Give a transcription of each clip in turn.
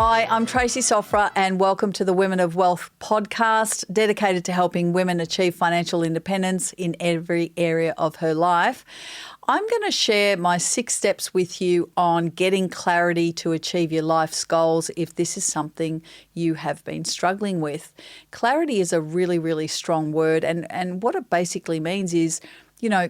Hi, I'm Tracy Sofra and welcome to the Women of Wealth podcast, dedicated to helping women achieve financial independence in every area of her life. I'm going to share my 6 steps with you on getting clarity to achieve your life's goals if this is something you have been struggling with. Clarity is a really, really strong word, and what it basically means is,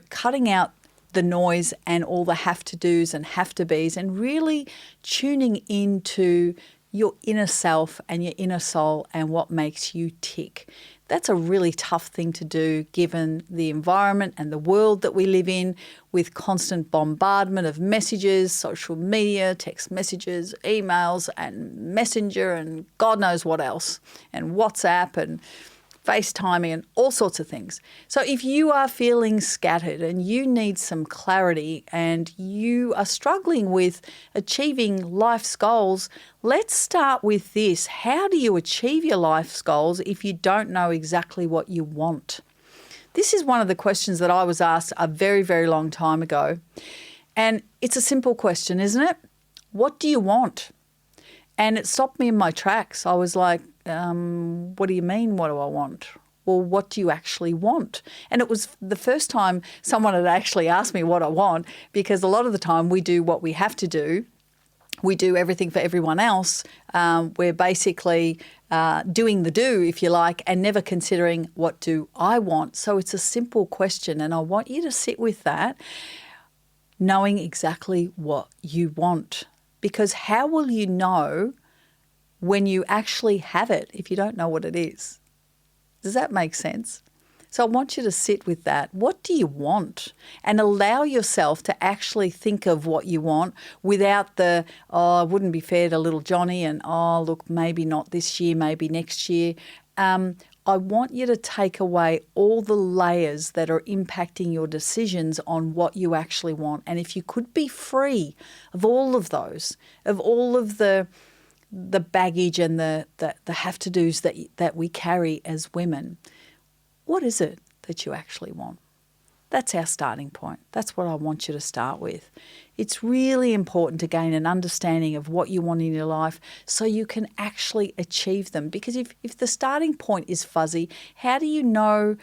cutting out the noise and all the have-to-dos and have-to-bes and really tuning into your inner self and your inner soul and what makes you tick. That's a really tough thing to do given the environment and the world that we live in, with constant bombardment of messages, social media, text messages, emails and Messenger and God knows what else, and WhatsApp and FaceTiming and all sorts of things. So if you are feeling scattered and you need some clarity and you are struggling with achieving life's goals, let's start with this. How do you achieve your life's goals if you don't know exactly what you want? This is one of the questions that I was asked a very, very long time ago. And it's a simple question, isn't it? What do you want? And it stopped me in my tracks. I was like, what do you mean, what do I want? Well, what do you actually want? And it was the first time someone had actually asked me what I want, because a lot of the time we do what we have to do. We do everything for everyone else. We're basically doing the do, if you like, and never considering what do I want. So it's a simple question, and I want you to sit with that, knowing exactly what you want. Because how will you know when you actually have it if you don't know what it is? Does that make sense? So I want you to sit with that. What do you want? And allow yourself to actually think of what you want without the, it wouldn't be fair to little Johnny, and, look, maybe not this year, maybe next year. I want you to take away all the layers that are impacting your decisions on what you actually want. And if you could be free of all of those, of all of the baggage and the have-to-dos that we carry as women, what is it that you actually want? That's our starting point. That's what I want you to start with. It's really important to gain an understanding of what you want in your life so you can actually achieve them. Because if the starting point is fuzzy, how do you know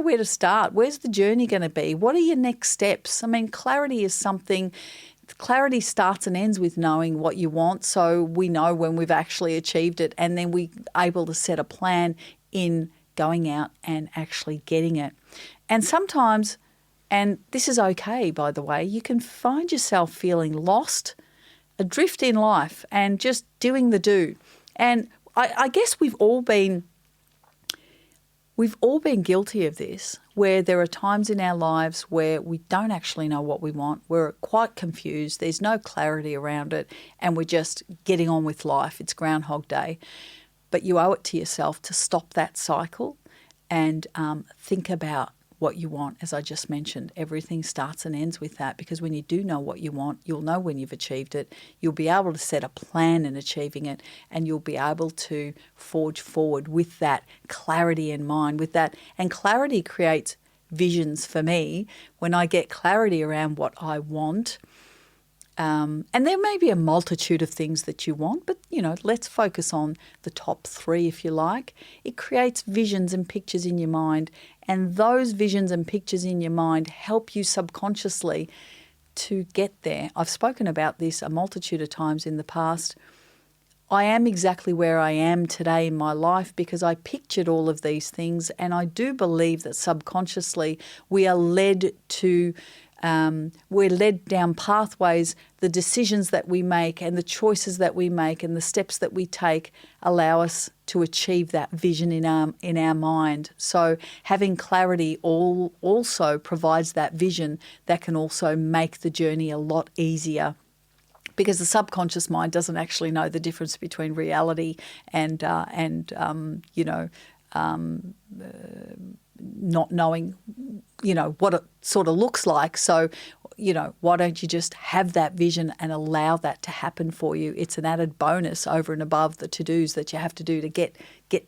where to start? Where's the journey going to be? What are your next steps? I mean, clarity is something. Clarity starts and ends with knowing what you want, so we know when we've actually achieved it, and then we're able to set a plan in going out and actually getting it. And sometimes, and this is okay, by the way, you can find yourself feeling lost, adrift in life, and just doing the do. And I guess we've all been guilty of this, where there are times in our lives where we don't actually know what we want. We're quite confused. There's no clarity around it, and we're just getting on with life. It's Groundhog Day. But you owe it to yourself to stop that cycle and think about what you want. As I just mentioned, everything starts and ends with that, because when you do know what you want, you'll know when you've achieved it. You'll be able to set a plan in achieving it, and you'll be able to forge forward with that clarity in mind, with that. And clarity creates visions for me. When I get clarity around what I want, and there may be a multitude of things that you want, but, let's focus on the top 3, if you like. It creates visions and pictures in your mind, and those visions and pictures in your mind help you subconsciously to get there. I've spoken about this a multitude of times in the past. I am exactly where I am today in my life because I pictured all of these things, and I do believe that subconsciously we are led to we're led down pathways. The decisions that we make and the choices that we make and the steps that we take allow us to achieve that vision in our mind. So having clarity also provides that vision that can also make the journey a lot easier, because the subconscious mind doesn't actually know the difference between reality and not knowing, what it sort of looks like. So, why don't you just have that vision and allow that to happen for you? It's an added bonus over and above the to-dos that you have to do to get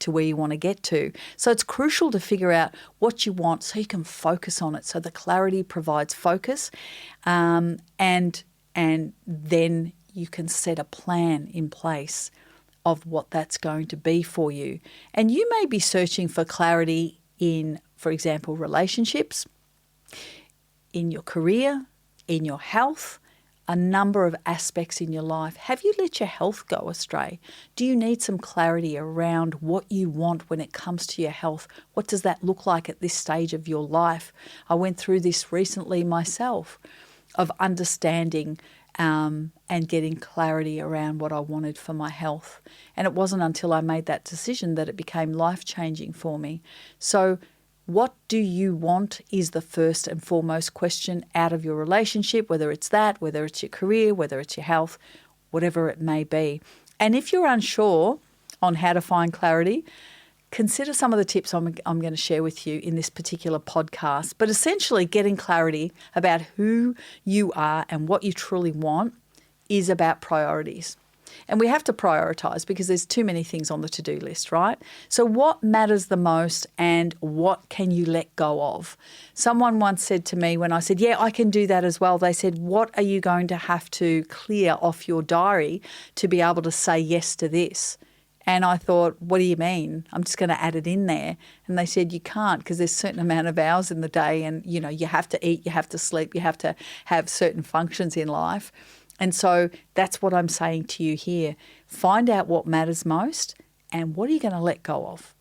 to where you want to get to. So it's crucial to figure out what you want so you can focus on it. So the clarity provides focus, and then you can set a plan in place of what that's going to be for you. And you may be searching for clarity in, for example, relationships, in your career, in your health, a number of aspects in your life. Have you let your health go astray? Do you need some clarity around what you want when it comes to your health? What does that look like at this stage of your life? I went through this recently myself, of understanding and getting clarity around what I wanted for my health. And it wasn't until I made that decision that it became life-changing for me. So what do you want is the first and foremost question out of your relationship, whether it's that, whether it's your career, whether it's your health, whatever it may be. And if you're unsure on how to find clarity, consider some of the tips I'm going to share with you in this particular podcast. But essentially, getting clarity about who you are and what you truly want is about priorities. And we have to prioritize because there's too many things on the to-do list, right? So what matters the most and what can you let go of? Someone once said to me when I said, yeah, I can do that as well, they said, what are you going to have to clear off your diary to be able to say yes to this? And I thought, what do you mean? I'm just going to add it in there. And they said, you can't, because there's a certain amount of hours in the day and, you know, you have to eat, you have to sleep, you have to have certain functions in life. And so that's what I'm saying to you here. Find out what matters most and what are you going to let go of.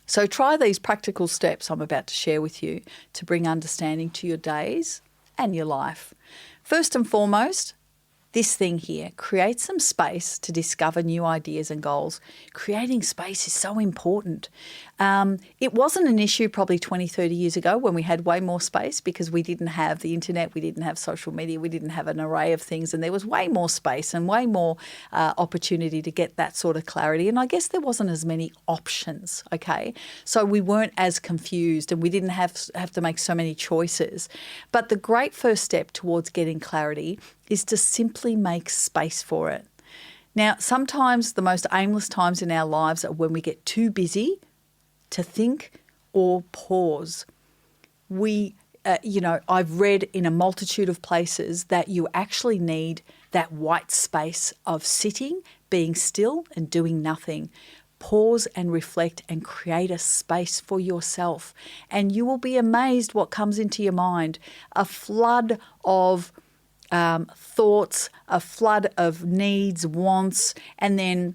So try these practical steps I'm about to share with you to bring understanding to your days and your life. First and foremost, this thing here, create some space to discover new ideas and goals. Creating space is so important. It wasn't an issue probably 20, 30 years ago when we had way more space because we didn't have the internet, we didn't have social media, we didn't have an array of things, and there was way more space and way more opportunity to get that sort of clarity. And I guess there wasn't as many options, okay? So we weren't as confused and we didn't have to make so many choices. But the great first step towards getting clarity is to simply make space for it. Now, sometimes the most aimless times in our lives are when we get too busy to think or pause. I've read in a multitude of places that you actually need that white space of sitting, being still and doing nothing. Pause and reflect and create a space for yourself. And you will be amazed what comes into your mind. A flood of thoughts, a flood of needs, wants, and then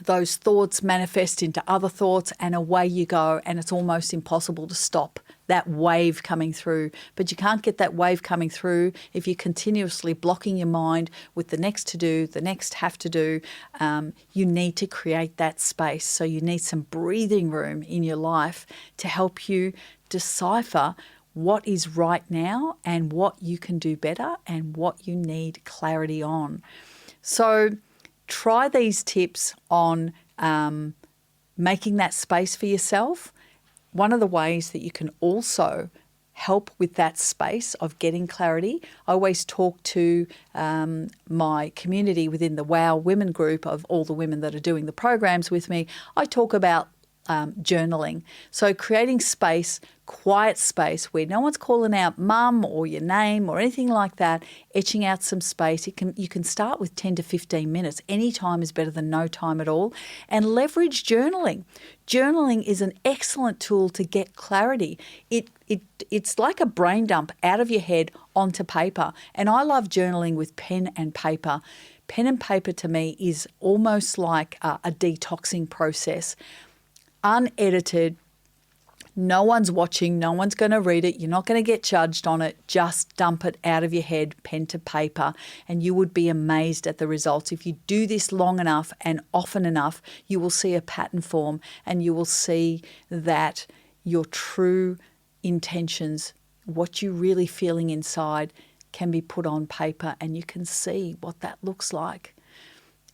those thoughts manifest into other thoughts and away you go, and it's almost impossible to stop that wave coming through. But you can't get that wave coming through if you're continuously blocking your mind with the next to do, the next have to do. You need to create that space. So you need some breathing room in your life to help you decipher what is right now and what you can do better and what you need clarity on. So try these tips on making that space for yourself. One of the ways that you can also help with that space of getting clarity, I always talk to my community within the WOW Women group of all the women that are doing the programs with me. I talk about journaling. So creating space, quiet space where no one's calling out mum or your name or anything like that, etching out some space. You can start with 10 to 15 minutes. Any time is better than no time at all. And leverage journaling. Journaling is an excellent tool to get clarity. It's like a brain dump out of your head onto paper. And I love journaling with pen and paper. Pen and paper to me is almost like a detoxing process. Unedited, no one's watching, no one's going to read it, you're not going to get judged on it, just dump it out of your head, pen to paper, and you would be amazed at the results. If you do this long enough and often enough, you will see a pattern form and you will see that your true intentions, what you're really feeling inside, can be put on paper and you can see what that looks like.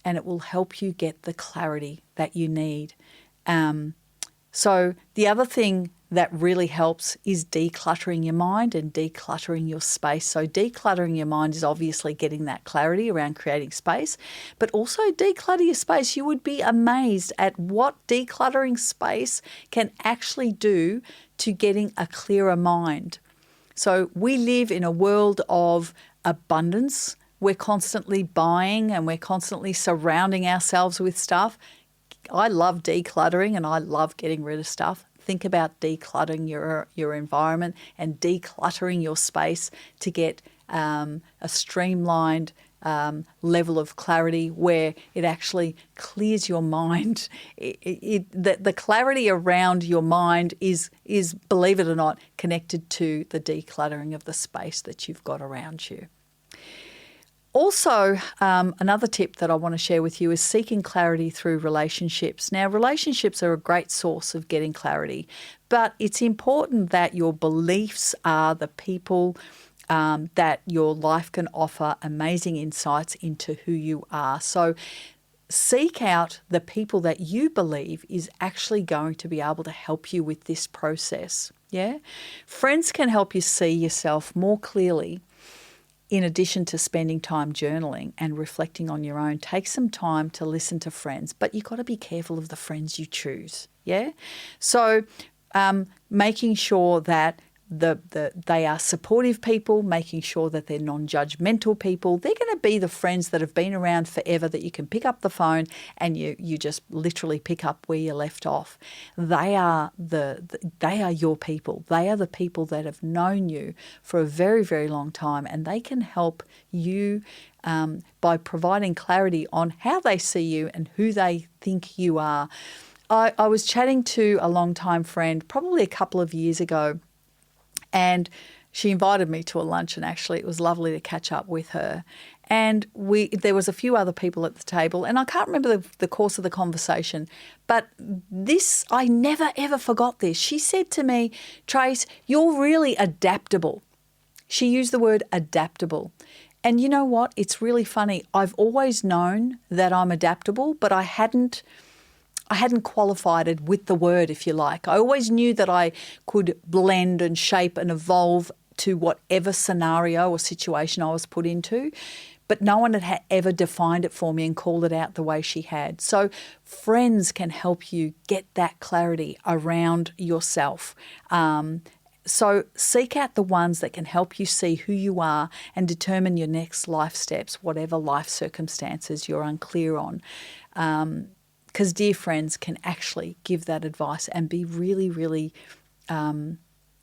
And it will help you get the clarity that you need. So the other thing that really helps is decluttering your mind and decluttering your space. So decluttering your mind is obviously getting that clarity around creating space, but also declutter your space. You would be amazed at what decluttering space can actually do to getting a clearer mind. So we live in a world of abundance. we're constantly buying and we're constantly surrounding ourselves with stuff. I love decluttering and I love getting rid of stuff. Think about decluttering your environment and decluttering your space to get a streamlined level of clarity where it actually clears your mind. The clarity around your mind is, believe it or not, connected to the decluttering of the space that you've got around you. Also, another tip that I want to share with you is seeking clarity through relationships. Now, relationships are a great source of getting clarity, but it's important that your beliefs are the people that your life can offer amazing insights into who you are. So seek out the people that you believe is actually going to be able to help you with this process. Yeah? Friends can help you see yourself more clearly. In addition to spending time journaling and reflecting on your own, take some time to listen to friends, but you've got to be careful of the friends you choose. Yeah. So making sure that they are supportive people, making sure that they're non-judgmental people. They're going to be the friends that have been around forever that you can pick up the phone and you just literally pick up where you left off. They are your people. They are the people that have known you for a very, very long time, and they can help you by providing clarity on how they see you and who they think you are. I was chatting to a long-time friend probably a couple of years ago, and she invited me to a lunch, and actually it was lovely to catch up with her. And there was a few other people at the table, and I can't remember the course of the conversation, but this, I never ever forgot this. She said to me, "Trace, you're really adaptable." She used the word adaptable. And you know what? It's really funny. I've always known that I'm adaptable, but I hadn't qualified it with the word, if you like. I always knew that I could blend and shape and evolve to whatever scenario or situation I was put into, but no one had ever defined it for me and called it out the way she had. So friends can help you get that clarity around yourself. So seek out the ones that can help you see who you are and determine your next life steps, whatever life circumstances you're unclear on. Because dear friends can actually give that advice and be really, really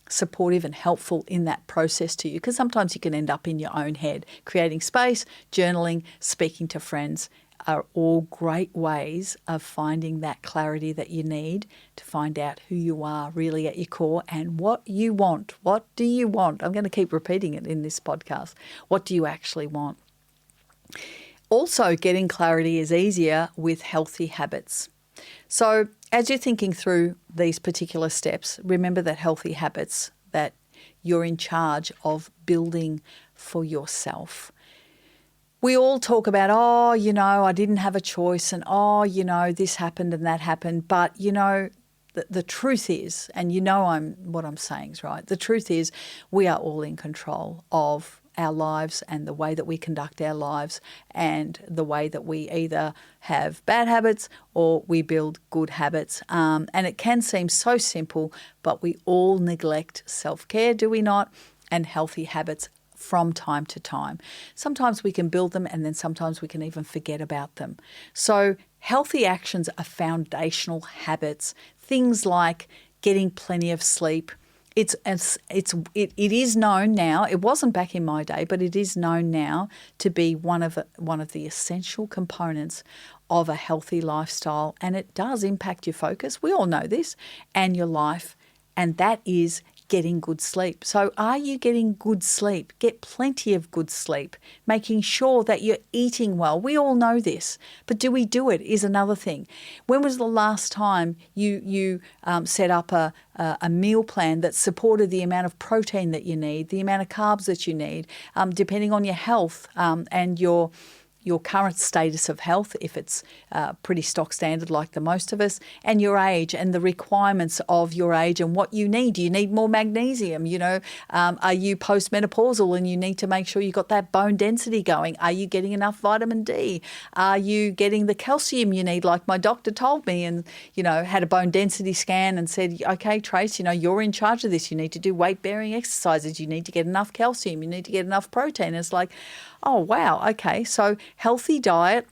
supportive and helpful in that process to you. Because sometimes you can end up in your own head. Creating space, journaling, speaking to friends are all great ways of finding that clarity that you need to find out who you are really at your core and what you want. What do you want? I'm going to keep repeating it in this podcast. What do you actually want? Also, getting clarity is easier with healthy habits. So as you're thinking through these particular steps, remember that healthy habits that you're in charge of building for yourself. We all talk about, I didn't have a choice, and, this happened and that happened. But, the truth is, and what I'm saying is right, the truth is we are all in control of our lives and the way that we conduct our lives and the way that we either have bad habits or we build good habits. And it can seem so simple, but we all neglect self-care, do we not? And healthy habits from time to time. Sometimes we can build them, and then sometimes we can even forget about them. So healthy actions are foundational habits, things like getting plenty of sleep. It is known now. It wasn't back in my day, but it is known now to be one of the essential components of a healthy lifestyle, and it does impact your focus. We all know this, and your life, and that is getting good sleep. So are you getting good sleep? Get plenty of good sleep, making sure that you're eating well. We all know this, but do we do it is another thing. When was the last time you set up a meal plan that supported the amount of protein that you need, the amount of carbs that you need, depending on your health and your your current status of health, if it's pretty stock standard like the most of us, and your age and the requirements of your age and what you need. Do you need more magnesium? Are you postmenopausal and you need to make sure you got that bone density going? Are you getting enough vitamin D? Are you getting the calcium you need, like my doctor told me, and, had a bone density scan and said, okay, Trace, you're in charge of this. You need to do weight-bearing exercises. You need to get enough calcium. You need to get enough protein. And it's like, oh, wow, okay, so healthy diet,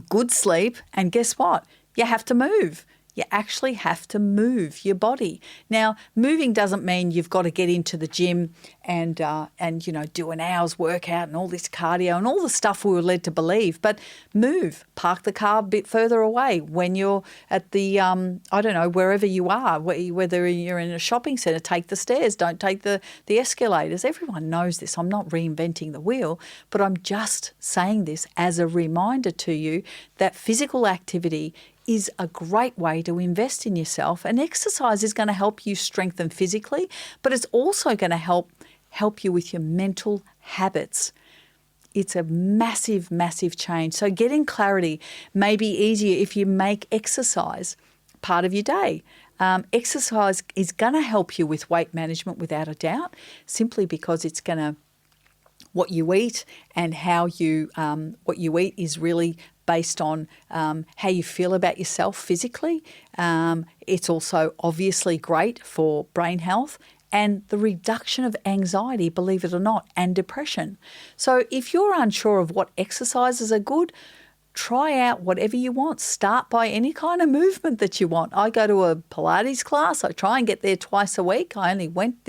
good sleep, and guess what? You have to move. You actually have to move your body. Now, moving doesn't mean you've got to get into the gym and do an hour's workout and all this cardio and all the stuff we were led to believe. But move, park the car a bit further away when you're at the, wherever you are, whether you're in a shopping centre, take the stairs, don't take the escalators. Everyone knows this. I'm not reinventing the wheel, but I'm just saying this as a reminder to you that physical activity is a great way to invest in yourself. And exercise is going to help you strengthen physically, but it's also going to help you with your mental habits. It's a massive, massive change. So getting clarity may be easier if you make exercise part of your day. Exercise is going to help you with weight management without a doubt, simply because it's going to, what you eat and how what you eat is really based on how you feel about yourself physically. It's also obviously great for brain health and the reduction of anxiety, believe it or not, and depression. So if you're unsure of what exercises are good, try out whatever you want. Start by any kind of movement that you want. I go to a Pilates class. I try and get there twice a week. I only went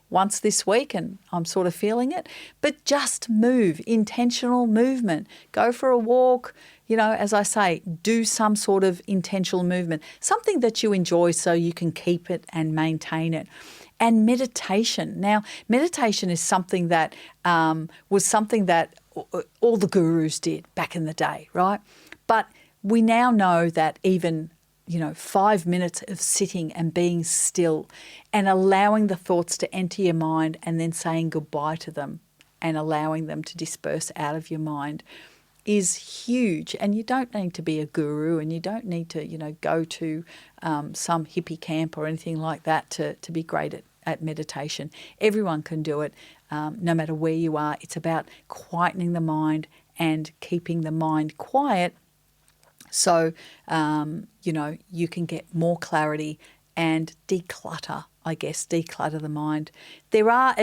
once this week and I'm sort of feeling it. But just move, intentional movement. Go for a walk. As I say, do some sort of intentional movement, something that you enjoy so you can keep it and maintain it. And meditation. Now, meditation is something that was something that all the gurus did back in the day, right? But we now know that even 5 minutes of sitting and being still and allowing the thoughts to enter your mind and then saying goodbye to them and allowing them to disperse out of your mind is huge. And you don't need to be a guru, and you don't need to, go to some hippie camp or anything like that to be great at meditation. Everyone can do it, no matter where you are. It's about quietening the mind and keeping the mind quiet so, you can get more clarity and declutter the mind. There are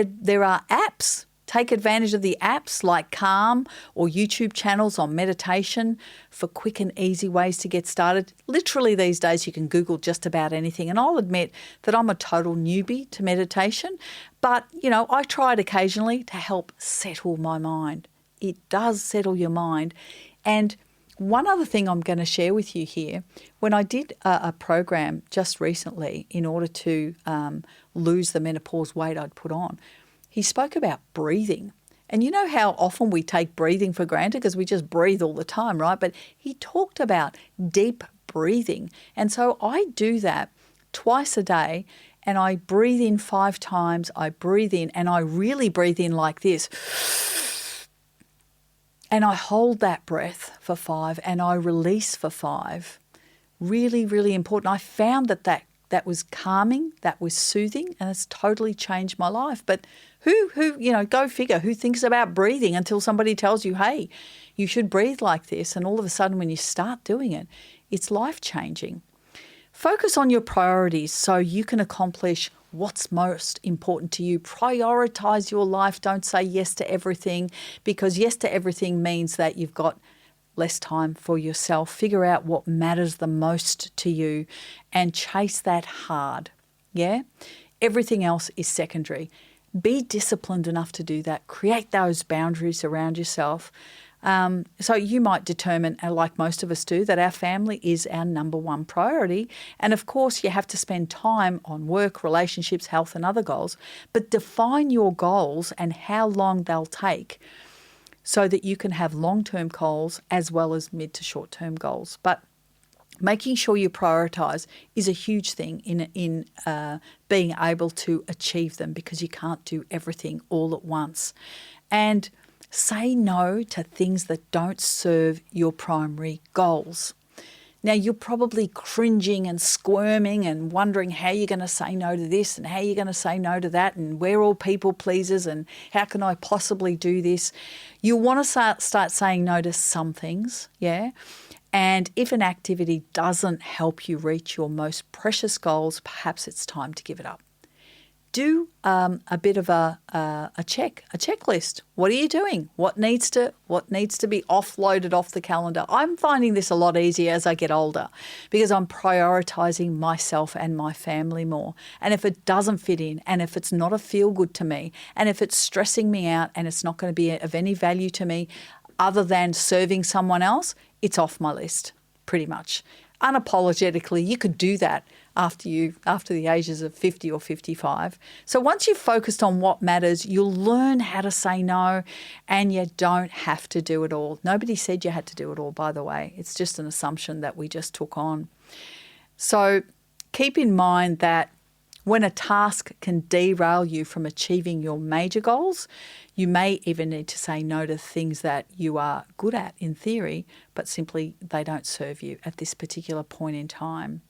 apps. Take advantage of the apps like Calm or YouTube channels on meditation for quick and easy ways to get started. Literally these days you can Google just about anything. And I'll admit that I'm a total newbie to meditation, but, I try it occasionally to help settle my mind. It does settle your mind. And one other thing I'm going to share with you here, when I did a program just recently in order to lose the menopause weight I'd put on, he spoke about breathing. And you know how often we take breathing for granted because we just breathe all the time, right? But he talked about deep breathing. And so I do that twice a day, and I breathe in 5 times. I breathe in, and I really breathe in like this. And I hold that breath for 5 and I release for 5. Really, really important. I found that was calming, that was soothing, and it's totally changed my life. But who, go figure, who thinks about breathing until somebody tells you, hey, you should breathe like this. And all of a sudden when you start doing it, it's life-changing. Focus on your priorities so you can accomplish what's most important to you. Prioritize your life. Don't say yes to everything, because yes to everything means that you've got less time for yourself. Figure out what matters the most to you and chase that hard. Yeah? Everything else is secondary. Be disciplined enough to do that. Create those boundaries around yourself. So you might determine, like most of us do, that our family is our number one priority. And of course, you have to spend time on work, relationships, health, and other goals. But define your goals and how long they'll take so that you can have long-term goals as well as mid to short-term goals. But making sure you prioritise is a huge thing in being able to achieve them, because you can't do everything all at once. And Say no to things that don't serve your primary goals. Now, you're probably cringing and squirming and wondering how you're going to say no to this and how you're going to say no to that, and we're all people pleasers and how can I possibly do this? You want to start saying no to some things, yeah? And if an activity doesn't help you reach your most precious goals, perhaps it's time to give it up. Do a bit of a checklist. What are you doing? What needs to be offloaded off the calendar? I'm finding this a lot easier as I get older because I'm prioritizing myself and my family more. And if it doesn't fit in, and if it's not a feel good to me, and if it's stressing me out and it's not going to be of any value to me other than serving someone else, it's off my list pretty much. Unapologetically, you could do that after the ages of 50 or 55. So once you've focused on what matters, you'll learn how to say no, and you don't have to do it all. Nobody said you had to do it all, by the way. It's just an assumption that we just took on. So keep in mind that when a task can derail you from achieving your major goals, you may even need to say no to things that you are good at in theory, but simply they don't serve you at this particular point in time.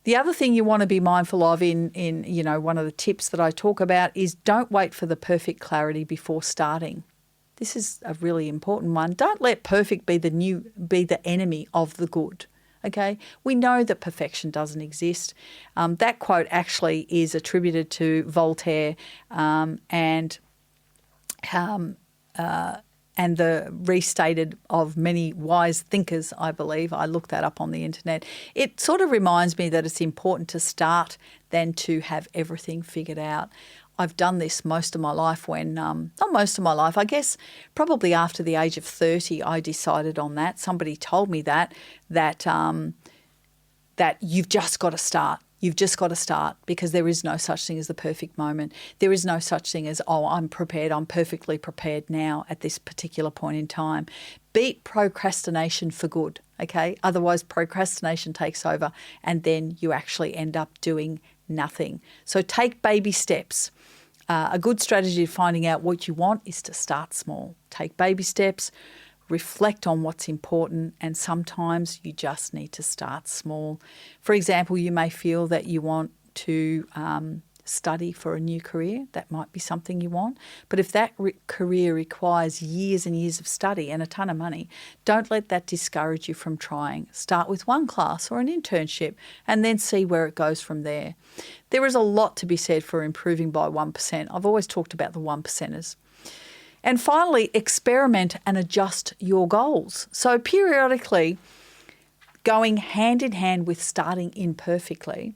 The other thing you want to be mindful of in one of the tips that I talk about is don't wait for the perfect clarity before starting. This is a really important one. Don't let perfect be the enemy of the good. Okay, we know that perfection doesn't exist. That quote actually is attributed to Voltaire and the restated of many wise thinkers, I believe. I looked that up on the internet. It sort of reminds me that it's important to start than to have everything figured out. I've done this most of my life not most of my life, I guess probably after the age of 30, I decided on that. Somebody told me that you've just got to start. You've just got to start because there is no such thing as the perfect moment. There is no such thing as, I'm prepared, I'm perfectly prepared now at this particular point in time. Beat procrastination for good, okay? Otherwise, procrastination takes over and then you actually end up doing nothing. So take baby steps. A good strategy of finding out what you want is to start small. Take baby steps. Reflect on what's important, and sometimes you just need to start small. For example, you may feel that you want to study for a new career. That might be something you want. But if that career requires years and years of study and a ton of money, don't let that discourage you from trying. Start with one class or an internship and then see where it goes from there. There is a lot to be said for improving by 1%. I've always talked about the 1%ers. And finally, experiment and adjust your goals. So periodically, going hand in hand with starting imperfectly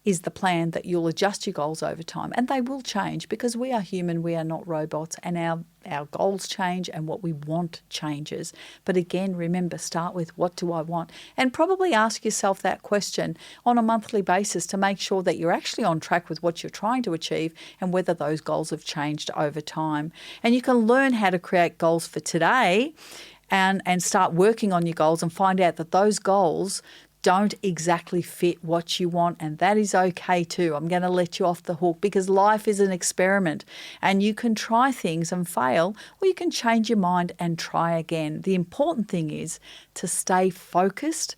is the plan that you'll adjust your goals over time. And they will change because we are human, we are not robots, and our goals change and what we want changes. But again, remember, start with what do I want? And probably ask yourself that question on a monthly basis to make sure that you're actually on track with what you're trying to achieve and whether those goals have changed over time. And you can learn how to create goals for today and start working on your goals and find out that those goals don't exactly fit what you want, and that is okay too. I'm going to let you off the hook because life is an experiment and you can try things and fail, or you can change your mind and try again. The important thing is to stay focused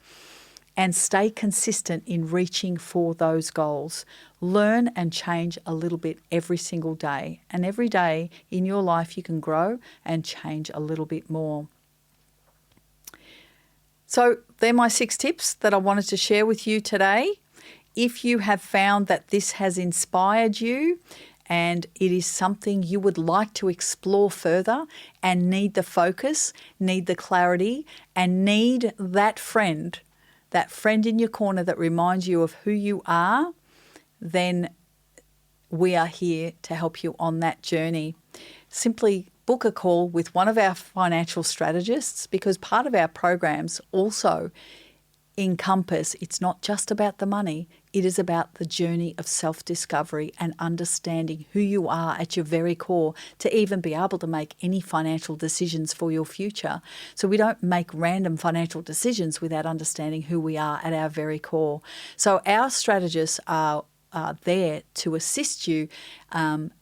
and stay consistent in reaching for those goals. Learn and change a little bit every single day, and every day in your life you can grow and change a little bit more. So they're my 6 tips that I wanted to share with you today. If you have found that this has inspired you and it is something you would like to explore further and need the focus, need the clarity, and need that friend in your corner that reminds you of who you are, then we are here to help you on that journey. Simply book a call with one of our financial strategists, because part of our programs also encompass, it's not just about the money, it is about the journey of self-discovery and understanding who you are at your very core to even be able to make any financial decisions for your future. So we don't make random financial decisions without understanding who we are at our very core. So our strategists are there to assist you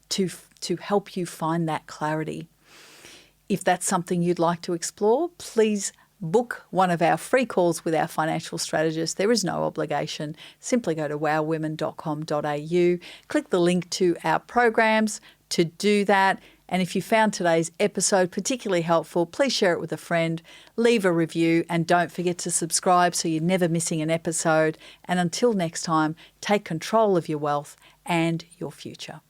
to help you find that clarity. If that's something you'd like to explore, please book one of our free calls with our financial strategist. There is no obligation. Simply go to wowwomen.com.au, click the link to our programs to do that. And if you found today's episode particularly helpful, please share it with a friend, leave a review, and don't forget to subscribe so you're never missing an episode. And until next time, take control of your wealth and your future.